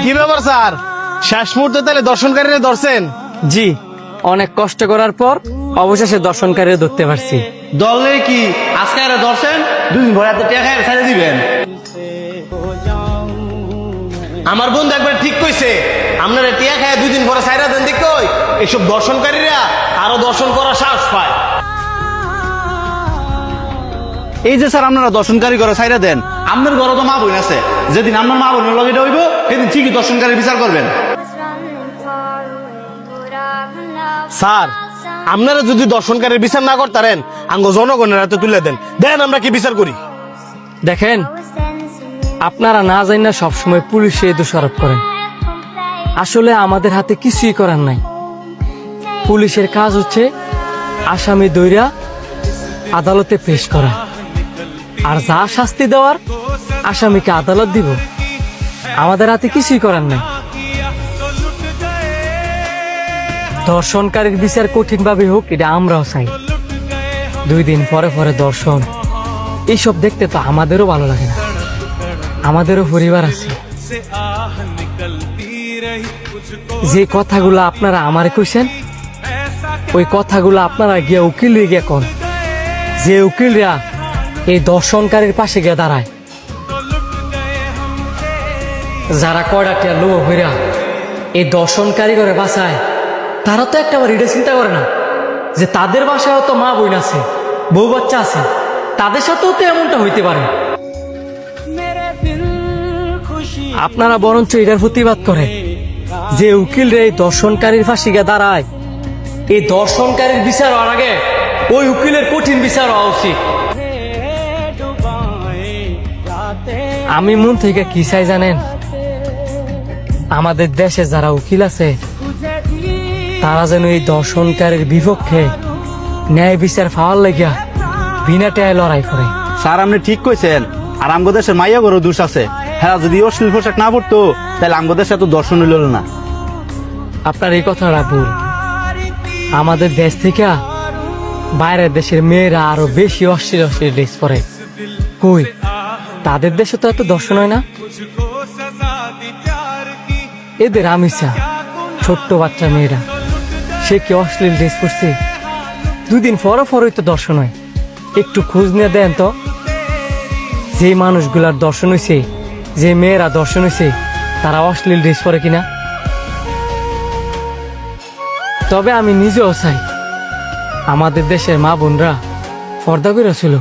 কি ব্যাপার স্যার, শেষ মুহূর্তে তাহলে দর্শনকারীরা ধরছেন? জি, অনেক কষ্ট করার পর অবশেষে দর্শনকারী ধরতে পারছি। দলে কি আজকে আর ধরছেন, দুদিন ভরে হাতে টাকা ছেড়ে দিবেন? আমার বন্ধু একবার ঠিক কইছে, আপনারা টিয়া খায় 2 দিন পরে সাইরা দেন দেখো এসব দর্শনকারীরা আরো দর্শন করার সাহস পায়। এই যে স্যার আপনারা দর্শনকারী ঘরে ছাইরা দেন, আপনার ঘরে তো মা বোন আছে, যেদিন আপনার মা বোনের লগে হইব সেদিন ঠিকই দর্শনকারী বিচার করবেন। স্যার, আপনারা যদি দর্শনকারীর বিচার না করতারেন আঙ্গ জনগণের হাতে তুলে দেন, দেন আমরা কি বিচার করি। দেখেন, আপনারা না জানি না সবসময় পুলিশে দোষারোপ করেন। আসলে আমাদের হাতে কিছুই করার নাই। পুলিশের কাজ হচ্ছে আসামি দইরা আদালতে পেশ করা, আর যা শাস্তি দেওয়ার আসামিকে আদালত দিব। আমাদের হাতে কিছুই করার নাই। দর্শনকারীর বিচার কঠিন ভাবে হোক, এটা আমরাও চাই। 2 দিন পরে পরে দর্শন, এইসব দেখতে তো আমাদেরও ভালো লাগে না। আমাদেরও পরিবার আছে। যে কথাগুলো আপনারা আমারে কইছেন, ওই কথাগুলো আপনারা গিয়া উকিল গিয়া কন। যে উকিলরা এই দর্শনকারীর পাশে গিয়ে দাঁড়ায়, যারা কয়ডাটিয়া লোভ হইরা এই দর্শনকারী করে বাঁচায়, তারা তো একটাবার এটা চিন্তা করে না যে তাদের বাসায় তো মা বোন আছে, বউ বাচ্চা আছে, তাদের সাথেও তো এমনটা হইতে পারে। আপনারা বরঞ্চ এটার প্রতিবাদ করে যে উকিলরা এই দর্শনকারীর ফাঁসি গিয়ে দাঁড়ায়, এই দর্শনকারীর বিচার হওয়ার আগে ওই উকিলের কঠিন বিচার হওয়া উচিত। আমি মন থেকে কি চাই জানেন? আমাদের দেশে যারা উকিল আছে তারা যেন এই দর্শনকারীর বিপক্ষে ন্যায় বিচার পাওয়ার লাগিয়া বিনা টায় লড়াই করে। স্যার আপনি ঠিক কইছেন, আর আমগো দেশের মাইয়া ঘরও দোষ আছে। হ্যাঁ, যদি অশ্লীল পোশাক না পড়তো তাহলে আমগো দেশে এত দর্শন হইল না। আপনার এই কথাটা ভুল। আমাদের দেশ থেকে বাইরের দেশের মেয়েরা আরো বেশি অশ্লীল অশ্লীল ড্রেস পরে। কই, তাদের দেশে তো এত দর্শন হয় না। এদের আমিষা ছোট্ট বাচ্চা মেয়েরা, সে কি অশ্লীল ড্রেস পরছে? 2 দিন পরই তো দর্শন হয়। একটু খোঁজ নিয়ে দেন তো, যে মানুষগুলার দর্শন হয়েছে, যে মেয়েরা দর্শন হয়েছে, তারা অশ্লীল ড্রেস পরে কিনা। তবে আমি নিজেও চাই আমাদের দেশের মা বোনরা পর্দা করে ছিল।